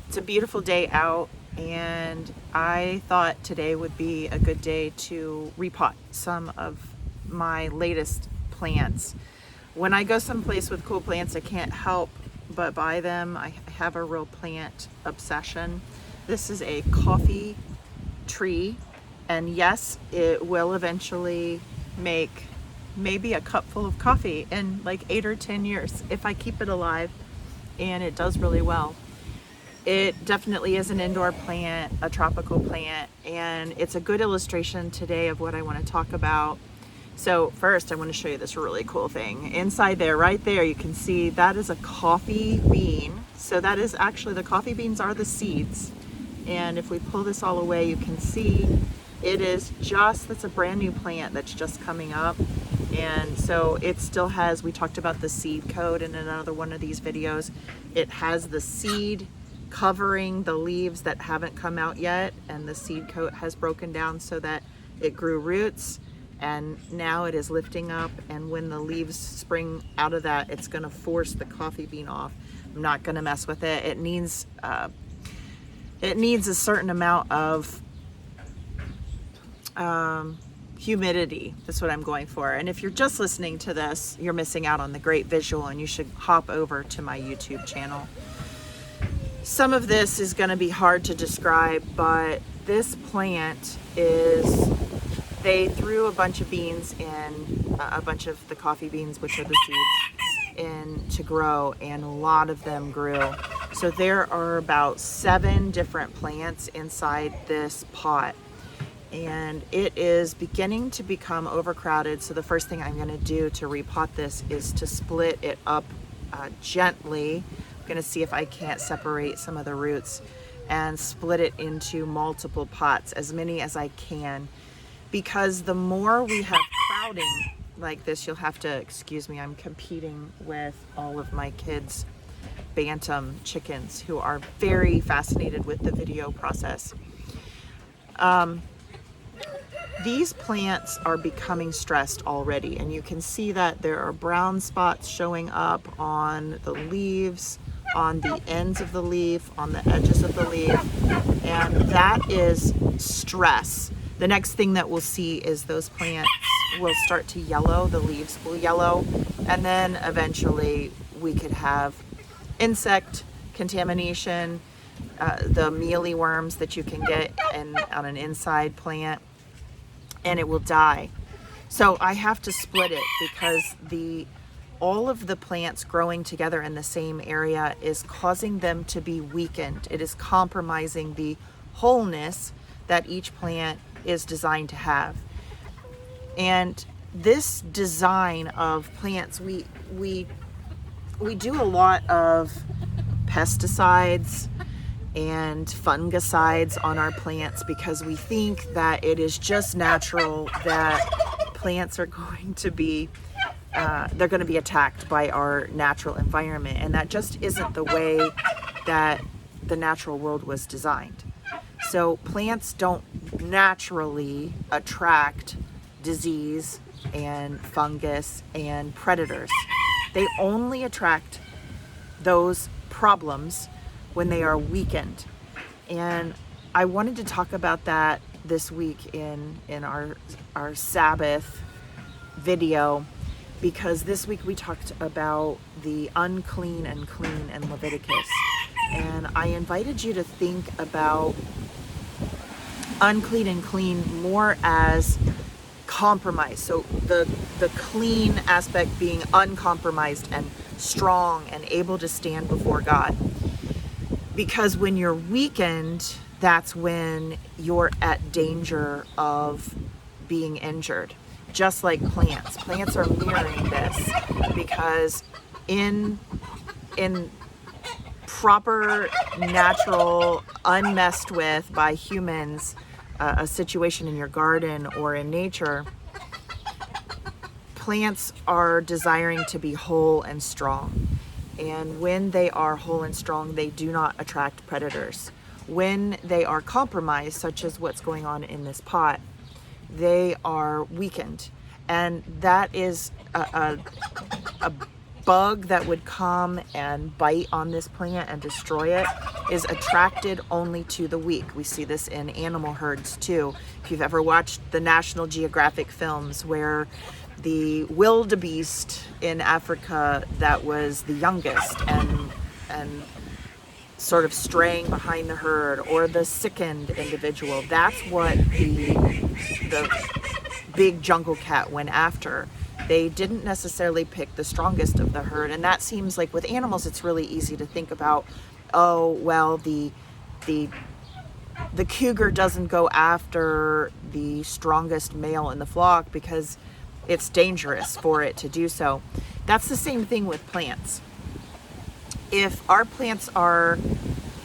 It's a beautiful day out, and I thought today would be a good day to repot some of my latest plants. When I go someplace with cool plants, I can't help but buy them. I have a real plant obsession. This is a coffee tree, and yes, it will eventually make maybe a cup full of coffee in like 8 or 10 years if I keep it alive, and it does really well. It definitely is an indoor plant, a tropical plant, and it's a good illustration today of what I want to talk about. So first, I want to show you this really cool thing. Inside there, right there, you can see that is a coffee bean. So that is actually, the coffee beans are the seeds. And if we pull this all away, you can see it is just, that's a brand new plant that's just coming up. And so it still has, we talked about the seed coat in another one of these videos. It has the seed covering the leaves that haven't come out yet, and the seed coat has broken down so that it grew roots, and now it is lifting up, and when the leaves spring out of that, it's going to force the coffee bean off. I'm not going to mess with it. It needs a certain amount of humidity. That's what I'm going for. And if you're just listening to this, you're missing out on the great visual, and you should hop over to my YouTube channel. Some of this is going to be hard to describe, but this plant is, they threw a bunch of beans in, a bunch of the coffee beans, which are the seeds, in to grow, and a lot of them grew. So there are about 7 different plants inside this pot, and it is beginning to become overcrowded. So the first thing I'm going to do to repot this is to split it up gently. Going to see if I can't separate some of the roots and split it into multiple pots, as many as I can, because the more we have crowding like this, you'll have to excuse me, I'm competing with all of my kids' bantam chickens who are very fascinated with the video process. These plants are becoming stressed already, and you can see that there are brown spots showing up on the leaves, on the ends of the leaf, on the edges of the leaf, and that is stress. The next thing that we'll see is those plants will start to yellow, the leaves will yellow, and then eventually we could have insect contamination, the mealyworms that you can get on an inside plant, and it will die. So I have to split it because all of the plants growing together in the same area is causing them to be weakened. It is compromising the wholeness that each plant is designed to have. And this design of plants, we do a lot of pesticides and fungicides on our plants because we think that it is just natural that plants are going to be they're going to be attacked by our natural environment, and that just isn't the way that the natural world was designed. So plants don't naturally attract disease and fungus and predators. They only attract those problems when they are weakened. And I wanted to talk about that this week in our Sabbath video, because this week we talked about the unclean and clean in Leviticus. And I invited you to think about unclean and clean more as compromise. So the clean aspect being uncompromised and strong and able to stand before God. Because when you're weakened, that's when you're at danger of being injured. Just like plants. Plants are mirroring this, because in proper, natural, unmessed with by humans, a situation in your garden or in nature, plants are desiring to be whole and strong. And when they are whole and strong, they do not attract predators. When they are compromised, such as what's going on in this pot, they are weakened. And that is a bug that would come and bite on this plant and destroy it is attracted only to the weak. We see this in animal herds too. If you've ever watched the National Geographic films where the wildebeest in Africa that was the youngest and sort of straying behind the herd, or the sickened individual, that's what the big jungle cat went after. They didn't necessarily pick the strongest of the herd. And that seems like with animals, it's really easy to think about, oh, well, the cougar doesn't go after the strongest male in the flock because it's dangerous for it to do so. That's the same thing with plants. If our plants are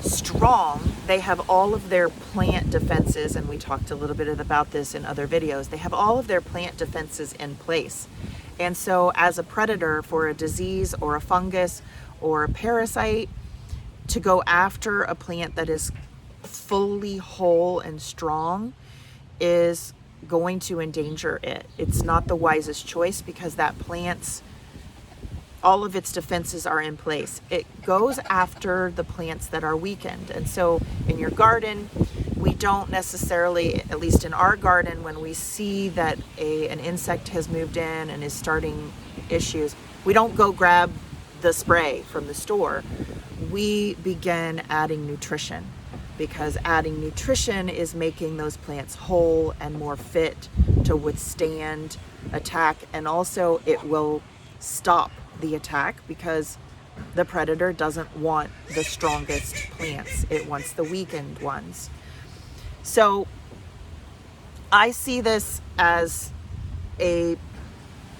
strong, they have all of their plant defenses, and we talked a little bit about this in other videos, they have all of their plant defenses in place. And so as a predator for a disease or a fungus or a parasite, to go after a plant that is fully whole and strong is going to endanger it. It's not the wisest choice because that plant's all of its defenses are in place. It goes after the plants that are weakened. And so in your garden, we don't necessarily, at least in our garden, when we see that an insect has moved in and is starting issues, we don't go grab the spray from the store. We begin adding nutrition, because adding nutrition is making those plants whole and more fit to withstand attack. And also it will stop the attack because the predator doesn't want the strongest plants. It wants the weakened ones. So I see this as a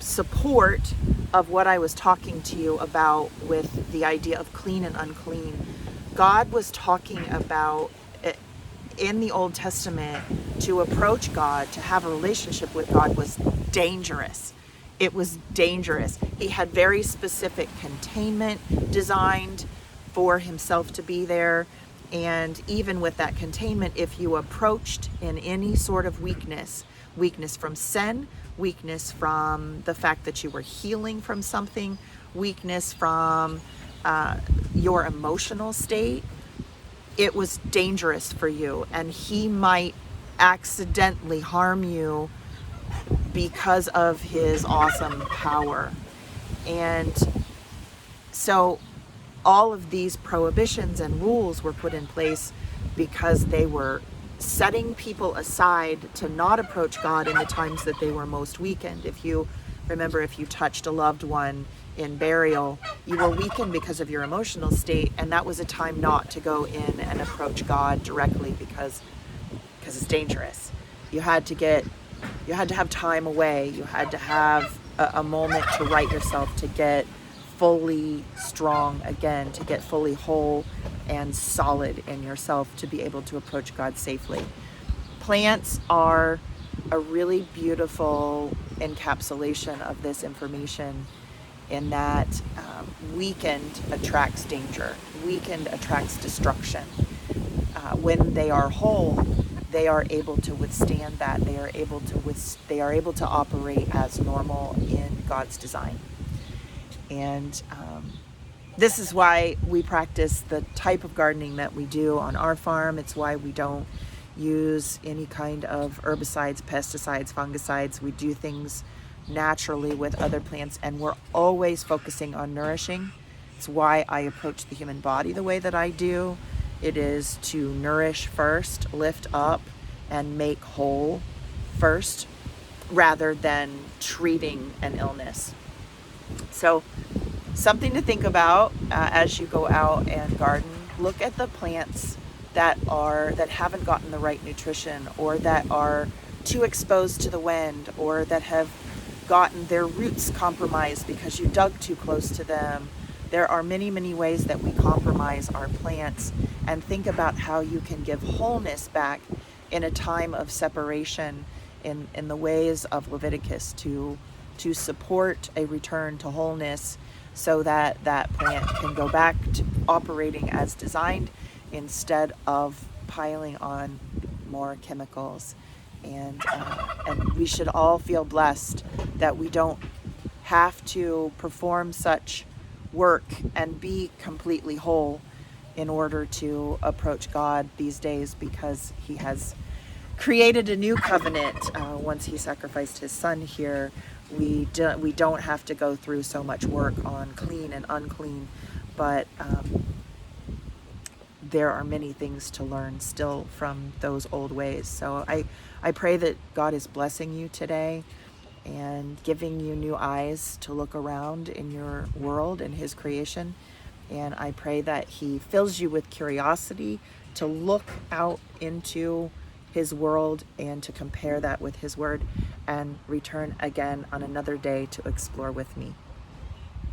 support of what I was talking to you about with the idea of clean and unclean. God was talking about in the Old Testament, to approach God, to have a relationship with God was dangerous. It was dangerous. He had very specific containment designed for himself to be there. And even with that containment, if you approached in any sort of weakness from sin, weakness from the fact that you were healing from something, weakness from your emotional state, it was dangerous for you. And he might accidentally harm you because of his awesome power. And so all of these prohibitions and rules were put in place because they were setting people aside to not approach God in the times that they were most weakened. If you remember, if you touched a loved one in burial, you were weakened because of your emotional state, and that was a time not to go in and approach God directly because it's dangerous. You had to have time away. You had to have a moment to right yourself, to get fully strong again, to get fully whole and solid in yourself to be able to approach God safely. Plants are a really beautiful encapsulation of this information, in that weakened attracts danger, weakened attracts destruction. When they are whole, they are able to withstand that. They are able to operate as normal in God's design. And this is why we practice the type of gardening that we do on our farm. It's why we don't use any kind of herbicides, pesticides, fungicides. We do things naturally with other plants, and we're always focusing on nourishing. It's why I approach the human body the way that I do. It is to nourish first, lift up, and make whole first, rather than treating an illness. So something to think about as you go out and garden. Look at the plants that haven't gotten the right nutrition, or that are too exposed to the wind, or that have gotten their roots compromised because you dug too close to them. There are many, many ways that we compromise our plants, and think about how you can give wholeness back in a time of separation in the ways of Leviticus to support a return to wholeness, so that that plant can go back to operating as designed instead of piling on more chemicals. And we should all feel blessed that we don't have to perform such work and be completely whole in order to approach God these days, because he has created a new covenant. Once he sacrificed his son here, we don't have to go through so much work on clean and unclean, but there are many things to learn still from those old ways. So I pray that God is blessing you today and giving you new eyes to look around in your world and his creation. And I pray that he fills you with curiosity to look out into his world and to compare that with his word, and return again on another day to explore with me.